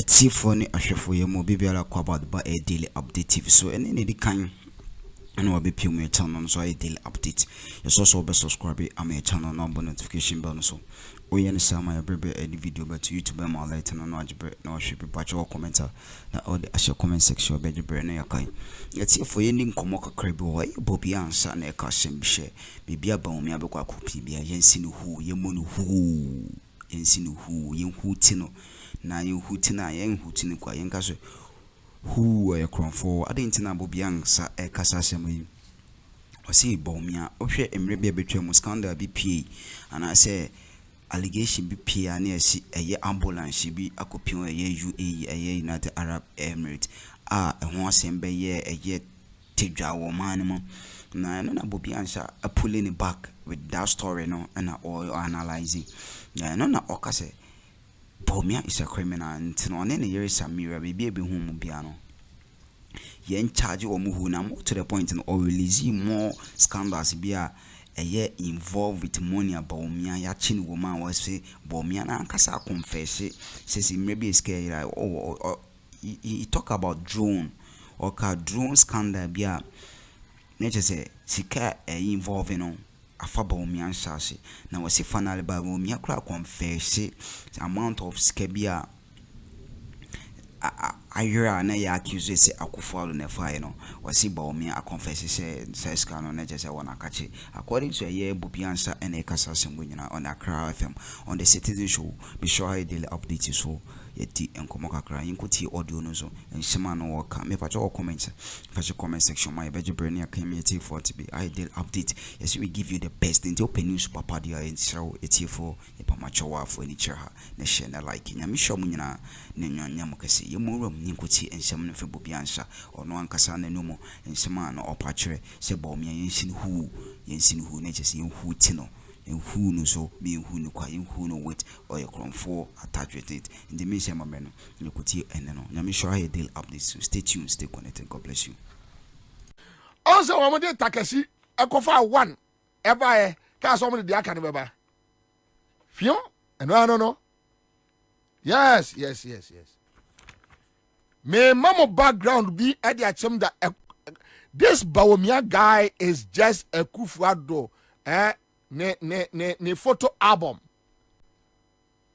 Tifoni ashefo yemo bibiala kwa about ba a daily update so any the kind and will be pure my channel so a daily update. You also be subscribe my channel number notification bell so we understand my baby any video but YouTube my light and no no should be patch or commenter na all the asha comment section be the na yakai. Yet if we ending komoka crab why Bobie answer na ka share bibia Bawumia be kwa kopi bia yensi no hu yemonu hu yensi no hu yen hu tino na yen hu tina yen hu tini kwa yen ka so hu Akroma for adenti na Bobie ansa e kasa sema osi Bawumia ohwe emre bia betwa mu scandal BPA and I say allegation BPA na esi eye ambulance bi akopio eye UAE eye United Arab Emirates ho asem be eye tedwa wo man mo na no na Bobie answer pulling it back with that story no and all analyzing no na okase Bawumia is a criminal and no na yere Samira be hu mu bia no yen charge o mu hu na mo to the point no or release more scandals bia involved with money about Bawumia ya chin woman was say Bawumia na ankasa confess says maybe scared he talk about drone or car drone scandal bia nature say sika involved no afa Bawumia nsase na was finally by Bawumia kra confess the amount of skebia I hear na ya accuse say akufalo na fire no wasi Bawumia a confess say scandal na just wanna catch it according to a Bobie answer and a kasa sembunyina on Akroma FM on the Citizen show. Be sure I daily update so yeti enkomo kakra yinkuti audio no so enshema no work me pacho comment fashion comment section my beje brand accounting for to be I daily update. Yes, we give you the best in the open news papa dia in show eti for e pamacho wa for any chair na share na like nyame show munyina na nyanyam Kesi yemuru yinkuti enshema no fe Bobie answer ono ankasa na numo enshema no opachre se Bawumia yensin hu na chese hu ti no who no so be who no kwa who no wait or your Akroma for attach with it in the mission mameno you could hear and no nyame sure I deal up this so stay tuned, stay connected. God bless you. Also Chаты Kesi ekofa one ever ka so mo de aka ne beba fion no yes me mama background be at the achem that this Bawumia guy is just a kufuado ne photo album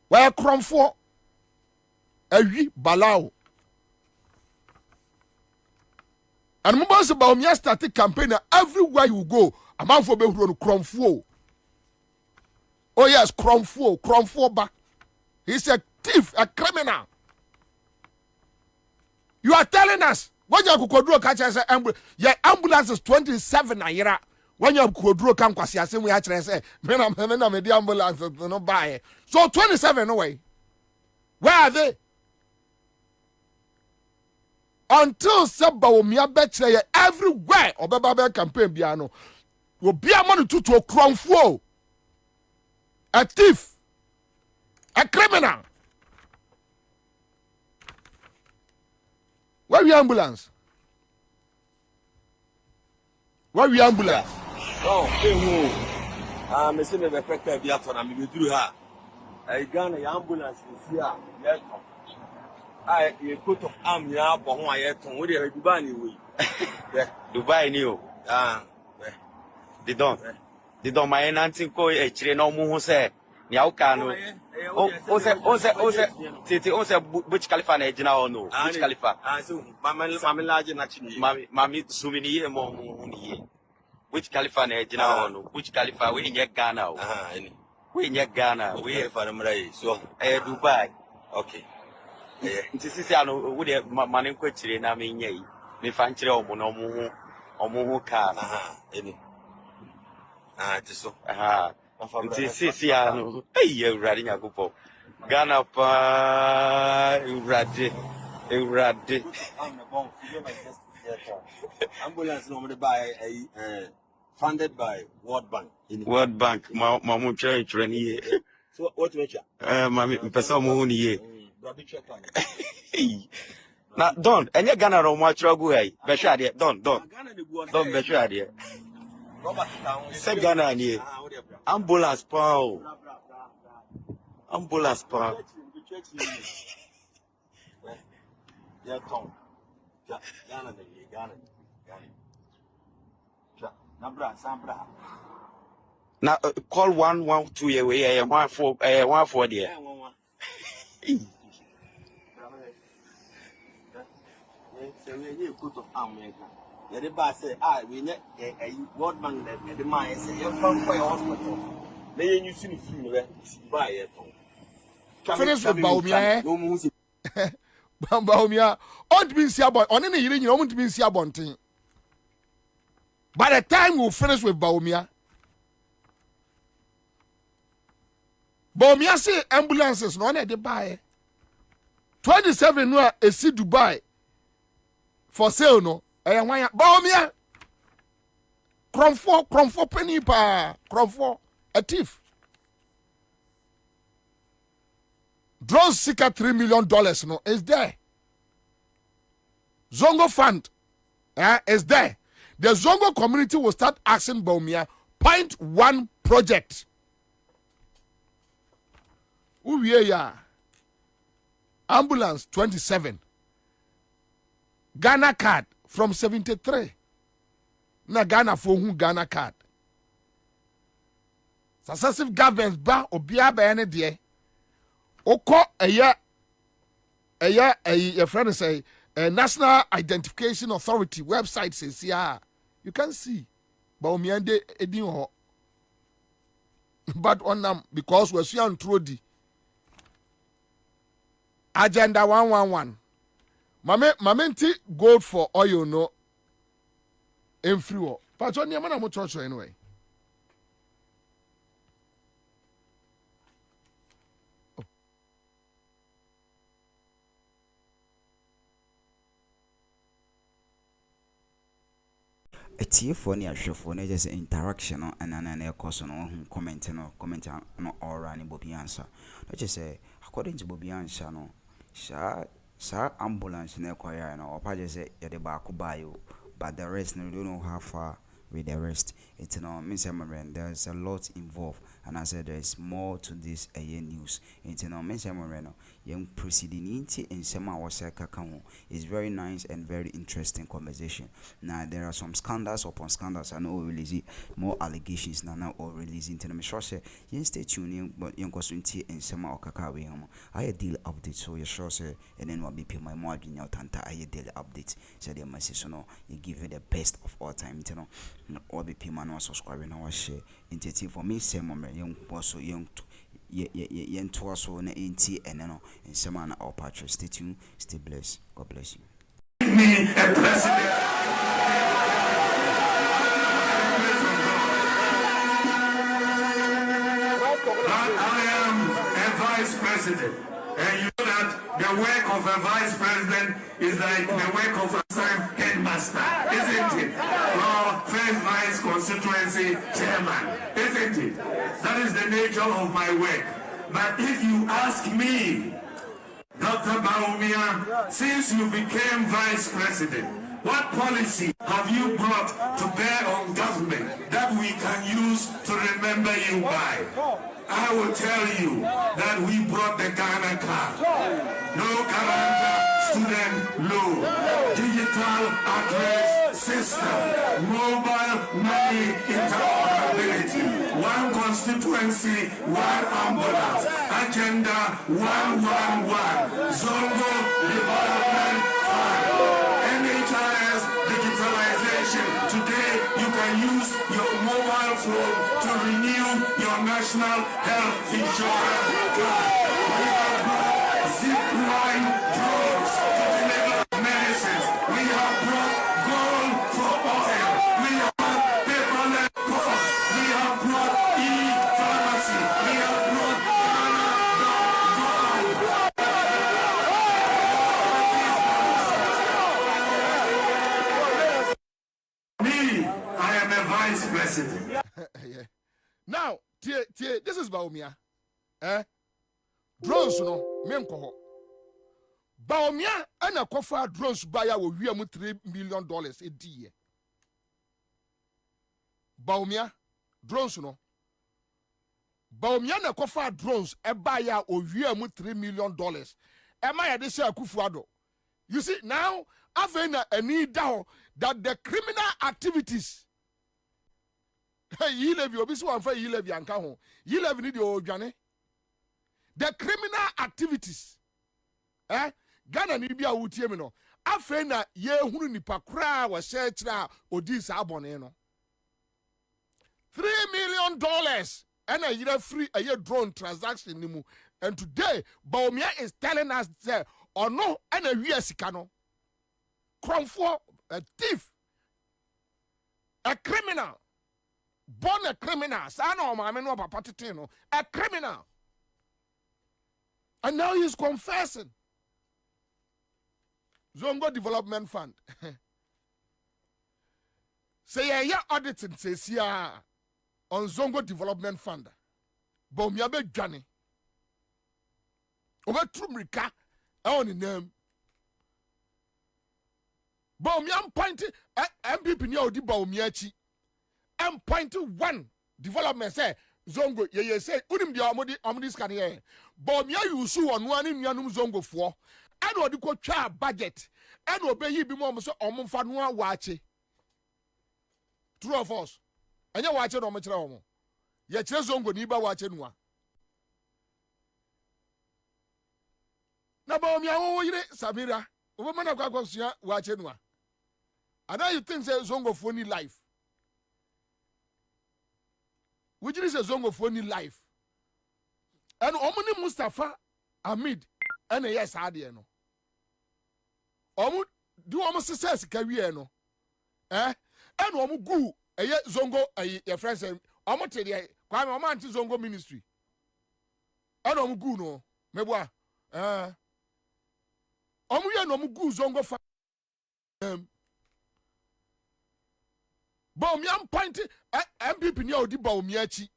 where Akroma for awi balao and mobile Bawumia started campaign everywhere you go a man for be Akroma for oh yes Akroma for back he's a thief, a criminal. You are telling us when you could catch us ambulance is 27 a year. When you could draw come kwasi asem we actually say me na me the ambulance no buy. So 27 away. Where are they? Until Bawumia betray everywhere Obaba campaign biano will be a money to Akroma for a thief, a criminal. Where we ambulance? Where we ambulance? Oh, me say me be prepare bi ato na me be duru ha. Ghana ya ambulance is here. Yes. A coat of arm ya bo ho ayeton. We dey Dubai ni we. Dubai ni o. They don't my nantin ko e chire na omu ho se ni auka no. O se Burj Khalifa na ejina o no. Burj Khalifa. So mama laje na chini. Mami sumini ye mo ni. Burj Khalifa na ejina o no. Burj Khalifa we nye Ghana o. We nye Ghana. We for mrai so Dubai. Okay. Nti sisi ano we de mane ko chire na me nyai. Me fa nchire omo na omo ho ka. Eni. Tiso. Nti sisi ano urade nyagopo Ghana pa urade ambulance no me buy funded by World Bank. Mamu chire ni So what measure? Mami mpesa mo ni ye na don enye Ghana ro mo chire gu hai be hwa de don be hwa de se Ghana ni ambulance pa Yeah, Tom. Ghana. Nabra, Sambra. Now call 112 away. 114 there. A coat of arm maker. The boss say, we net a word man that the man say, you're from for your hospital. May you see the buy it. Finish with Bawumia. Bawumia. Ought be see about on any hearing, you won't be see about thing. By the time we finish with Bawumia, Bawumia say ambulances no one they buy. 27 no a see Dubai for sale no. Bawumia. Kromfo penny pa. Kromfo a thief. Drones seek $3 million no is there. Zongo fund is there. The Zongo community will start asking Bawumia 0.1 project. Uwe ambulance 27. Ghana card from 73. Na Ghana for who Ghana card. Successive governments ba obia ba ene de. Oko your friend say a National Identification Authority website says yeah, you can see Bawumia de edin ho. But on them because we're seeing through the agenda 111. Mamenti gold for oil no in free. But on your man I'm church anyway. A tear for near show for just interaction and an course on comment no or running Bobby answer. Let's just say according to Bobby answer no Sir ambulance in choir or pages say the back bio, but the rest no don't know how far with the rest. It's no Miss Amaran, there's a lot involved, and I said there's more to this news. It's no Miss Amaran, young proceeding into in Sema was is very nice and very interesting conversation. Now there are some scandals upon scandals and all releasing more allegations now or releasing to the sure say you stay tuned but young consultancy in Sema or Kakawe. I deal update so you sure say and then will be pay my margin out and I daily update. So the message so no you give it the best of all time, you know. Or be payment subscribing our share into for me same moment young also young yen to us on NT and no in some manner our patron. Stay tuned, stay blessed. God bless you. Me a president. I am a vice president. And you know that the work of a vice president is like the work of a headmaster, isn't it? Or first vice constituency chairman, isn't it? That is the nature of my work. But if you ask me, Dr. Bawumia, since you became vice president, what policy have you brought to bear on government that we can use to remember you by? I will tell you that we brought the Ghana card. No guarantor student loan, digital address system, mobile money interoperability, one constituency, one ambulance, agenda 111, Zongo Development Fund, NHIS digitalization. Today you can use your mobile phone to renew your national health insurance card. We have brought zip-line drones to deliver medicines. We have brought gold for oil. We have brought paperless post. We have brought e-pharmacy. We have brought me, I am a vice president. Yeah. Now, this is Bawumia. Drones no, me nko ho. Bawumia ana kofa drones buyer wo wi am $3 million a day. Bawumia drones no. Bawumia na kofa drones e buyer wo wi am $3 million. E ma ya de se Akufuado. You see, now, after a need down that the criminal activities. Hey, you live your business one for you live your home. You live in the old Johnny. The criminal activities. Ghana ni bia wutie me no. After na ye hunu nipa kra wa search na odi sa abone no. $3 million and a year free a year drone transaction ni mu. And today, Bawumia is telling us that or no, and a year sikano. Cromfo, a thief, a criminal, born a criminal, son of my man, a criminal. And now he's confessing. Zongo Development Fund. Say, yeah, auditing says, yeah, on Zongo Development Fund. Bawumia be Johnny. Over Trumrika, on the name. Bawumia pointed MPP near the Bawumia and pointed one development say Zongo ye say unim the amodis can here. Bawumia you sue on one in Yanum Zongo for and what the co budget and obey you be more so omonfanua wache. True of us. And you watch it on much romo. Yet Zongo niba watching one. Na Bawumia wo yire Samira woman of Kakosua watching one. And now you think say Zongo phony life. Which is a Zongo phony life. And Omuni Mustafa Ahmed and yes Adiano. Omu do almost success career no. And Omu gu a Zongo a friend say Omote kwame Omo anti Zongo ministry. And Omu gu no mebwa Omu ye no mu gu Zongo fa Bawumia pointed MPP near the Bawumia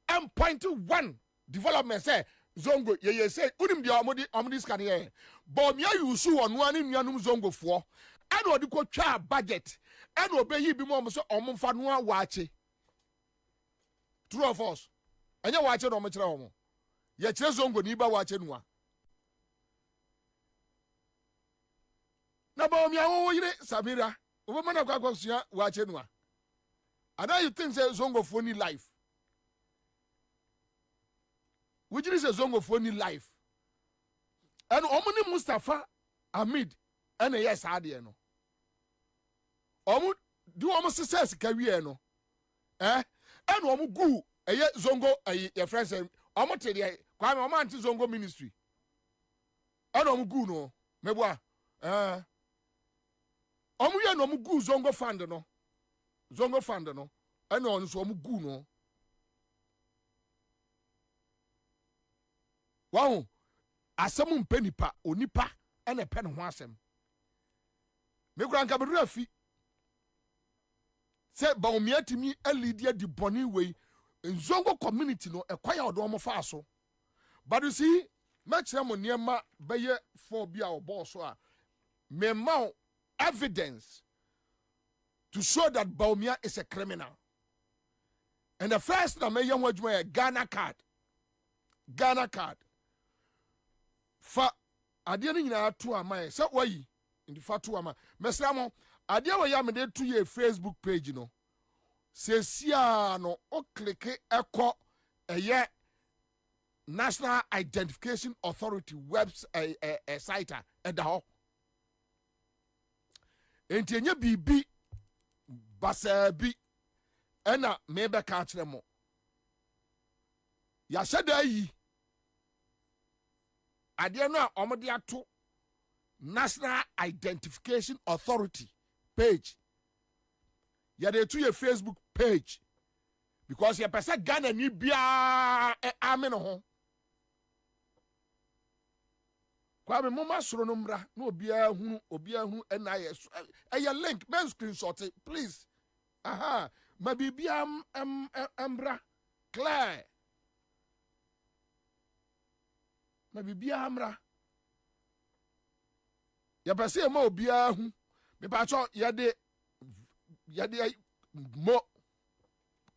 and pointed one development say Zongo ye say unim the amodis can here. Bawumia you sue on one in Yanum Zongo for and what the co budget and obey you be more so omonfanua wache. True of us. And you watch it on much romo. Ye Zongo niba watching one. Na Bawumia wo yire Samira woman of Kakosua watching one. And now you think say Zongo phony life. Which is a Zongo phony life. And Omuni Mustafa Ahmed and a yes Adiano. Omu do almost success career no. And Omu gu a Zongo a friend say Omote kwame Omo anti Zongo ministry. And Omu gu no mebwa Omu ye no mu gu Zongo fund no. Zongo fund no. And on so Omu gu no. Wow. Asemu mpenipa onipa ene pen ho asem. Me kura nka bedura fi. Se Bawumia timi elidia di boni we Zongo community no ekwaya odo mo fa so. But you see, match them on niema beye for bia obo so a me ma evidence to show that Bawumia is a criminal. And the first na me yan wadwuma Ghana card. Ghana card. Fa ade no nyina to ama se wayi ndi fa to ama mesra mo ade wa ya me de to ye Facebook page no se sia no o click ekọ eye National Identification Authority website site da ho enti enye bibi basa bi ena me be ka kire mo ya sheda yi ade no a omode ato National Identification Authority page ya de to your Facebook page because your person Ghana ni bia ame no ho kwa me mama soro no mra na obia hu na ye link men screenshot it, please aha ma bibia ambra clear ma bibia amra ya pese ma obia hu me pa cho ya de mo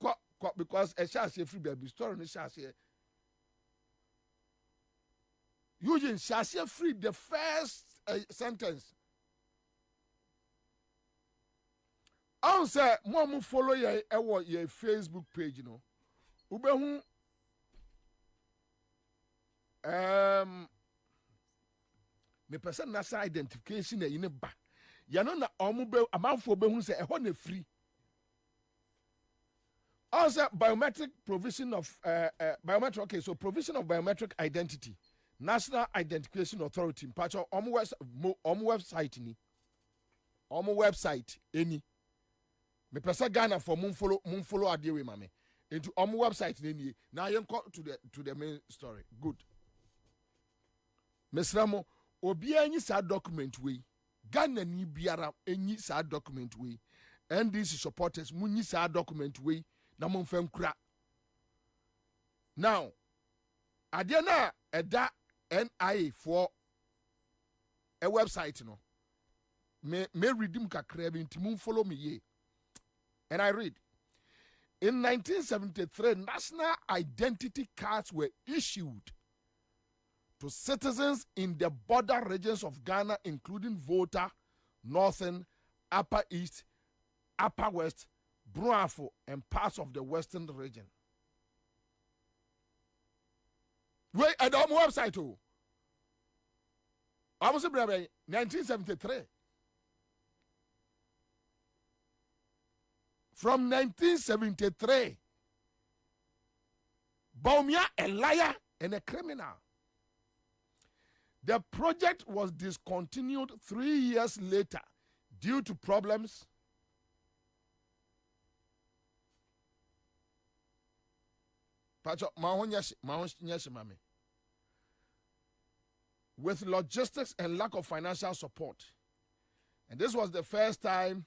kwa because a shase free baby story no shase Eugene shase free the first a sentence. I say mo follow ye your Facebook page, you know. Ubehu me person national identification in a ba. Ya no na omube amanfo behu say ehon na free. Also biometric provision of biometric, okay, so provision of biometric identity. National Identification Authority mpacho website ni. Website any. Me pesa Ghana for mun follow adewe mame. Into website ni. Now you go to the main story. Good. Mesramo obi anyi sa document we. Ghana ni biara enyi sa document we. NDC supporters munyi sa document we na mun fam kura. Now ade na eda NIA for a website no. Me redeem kakra bi nti mun follow me ye. And I read, in 1973, national identity cards were issued to citizens in the border regions of Ghana, including Volta, Northern, Upper East, Upper West, Brunafo, and parts of the Western region. Wait, at the website, too. I was 1973. From 1973, Bawumia, a liar and a criminal. The project was discontinued 3 years later due to problems with logistics and lack of financial support. And this was the first time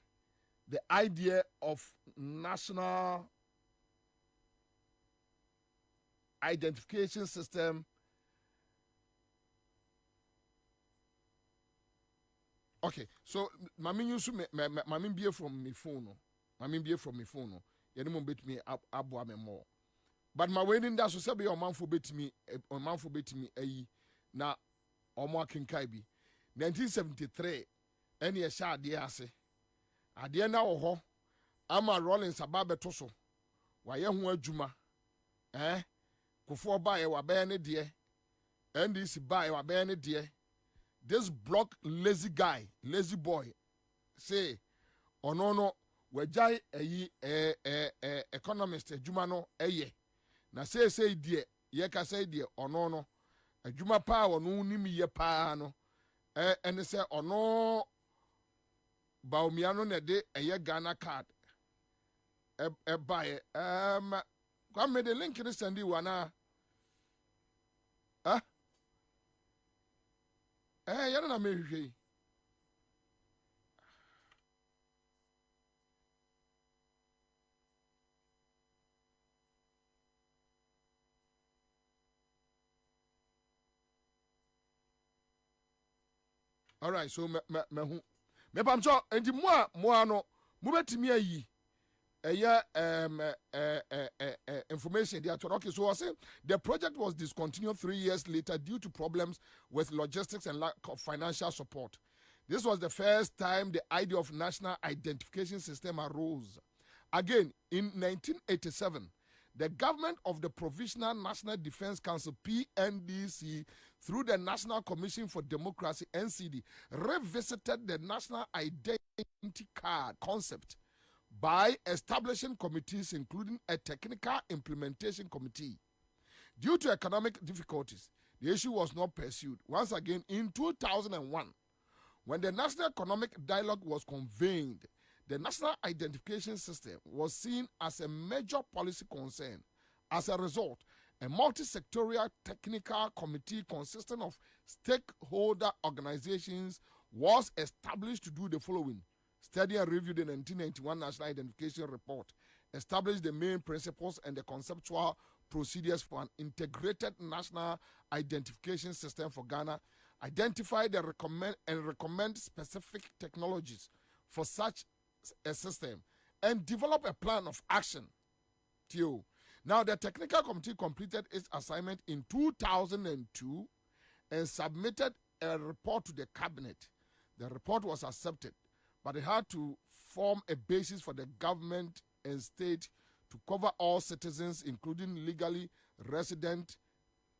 the idea of national identification system okay, so mami use mami be from my phone. Mami be from my phone. You know bet me abo me more. But my wedding that so say be man for bet me ayi na omo akenkai bi 1973 any a sha de ase ade na wo ho ama Rollins ababeto so wa ye ho adwuma kofo ba ye wa be ne de NDC ba ye wa be ne de this block lazy boy say ono wajai ayi economist adwuma no eye na say de ye ka say de ono adwuma pa wono nim ye pa no ene say ono Bawumia no na de eye Ghana card buy kwa me de link ni send you na ya na me hwehwe all right, so me pam so enti mo no mo betimi ayi information there. Okay, so I say the project was discontinued 3 years later due to problems with logistics and lack of financial support. This was the first time the idea of national identification system arose. Again, in 1987, the government of the Provisional National Defense Council, PNDC, through the National Commission for Democracy, NCD, revisited the national identity card concept by establishing committees, including a technical implementation committee. Due to economic difficulties, the issue was not pursued. Once again, in 2001, when the National Economic Dialogue was convened, the National Identification System was seen as a major policy concern. As a result, a multi-sectorial technical committee consisting of stakeholder organizations was established to do the following: study and review the 1991 National Identification Report, establish the main principles and the conceptual procedures for an integrated national identification system for Ghana, identify the recommend specific technologies for such a system, and develop a plan of action. Now, the technical committee completed its assignment in 2002 and submitted a report to the cabinet. The report was accepted, but it had to form a basis for the government and state to cover all citizens, including legally resident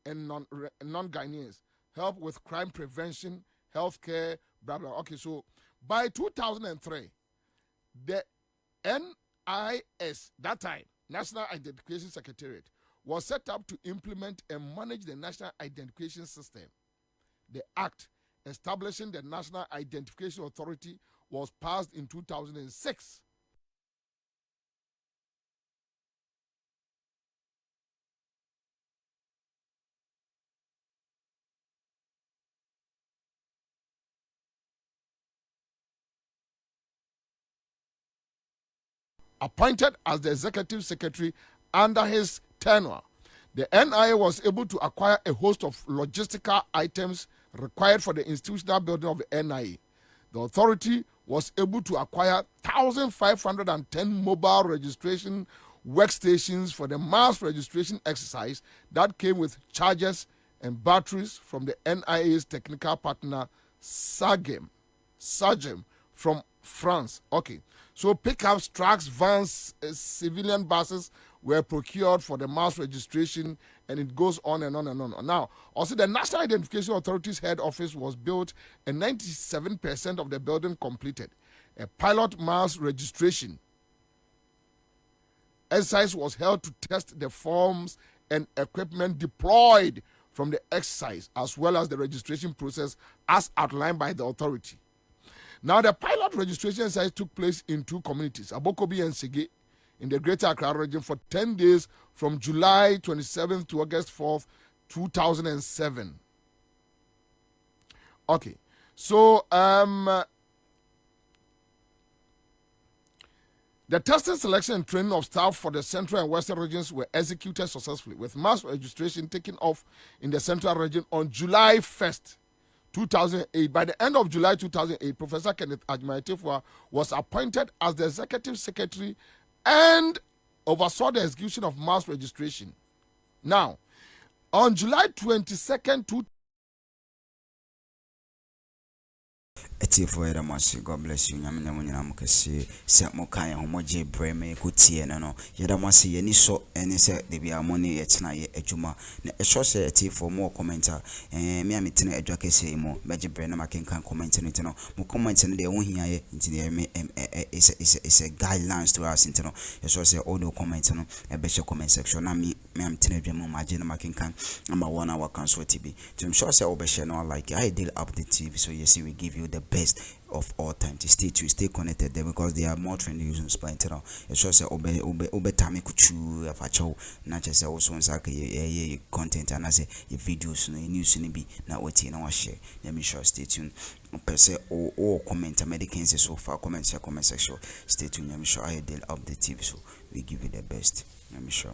and non-Ghanaians, help with crime prevention, healthcare, blah, blah. Okay, so by 2003, the NIS, that time, National Identification Secretariat, was set up to implement and manage the National Identification System. The Act establishing the National Identification Authority was passed in 2006. Appointed as the executive secretary under his tenure, the NIA was able to acquire a host of logistical items required for the institutional building of the NIA. The authority was able to acquire 1,510 mobile registration workstations for the mass registration exercise that came with chargers and batteries from the NIA's technical partner Sagem from France. Okay, so pickups, trucks, vans, civilian buses were procured for the mass registration, and it goes on and on and on. Now, also the National Identification Authority's head office was built and 97% of the building completed. A pilot mass registration exercise was held to test the forms and equipment deployed from the exercise, as well as the registration process as outlined by the authority. Now, the pilot registration exercise took place in two communities, Abokobi and Sege, in the Greater Accra region for 10 days from July 27th to August 4th, 2007. Okay, so the testing, selection, and training of staff for the Central and Western regions were executed successfully, with mass registration taking off in the Central region on July 1st, 2008. By the end of July 2008, Professor Kenneth Ajmai-Tefua was appointed as the executive secretary and oversaw the execution of mass registration. Now, on July 22nd, for Yadamasi, God bless you. Yaminamuna Kesi, Samokaya, Homoji, Breme, Kutie, no, Yadamasi, any so, any set, the Biamoni, Etna, Ejuma, a short set for more commenter, and Miamitina, Edrakesi, more, Major Brenna, can comment on it, no, more comments in the one here, into the is a guidelines to us, into no, a short set, audio comments on a better comment section. I mean, Tinejamo, Majina Makinkan, I'm a 1 hour council TV. To ensure say, Obeshano, like I did Update TV, so you see, we give you the best of all time to stay connected there, because there are more trending users by internet. It's just obe time kuchu afacho na chese also nsaka ye content and as your videos no news ni bi na wati na wa share. Let me sure stay tuned. Per se or comment Americans so far comment section. Stay tuned. Let me sure I did Update TV, so we give you the best. Let me sure.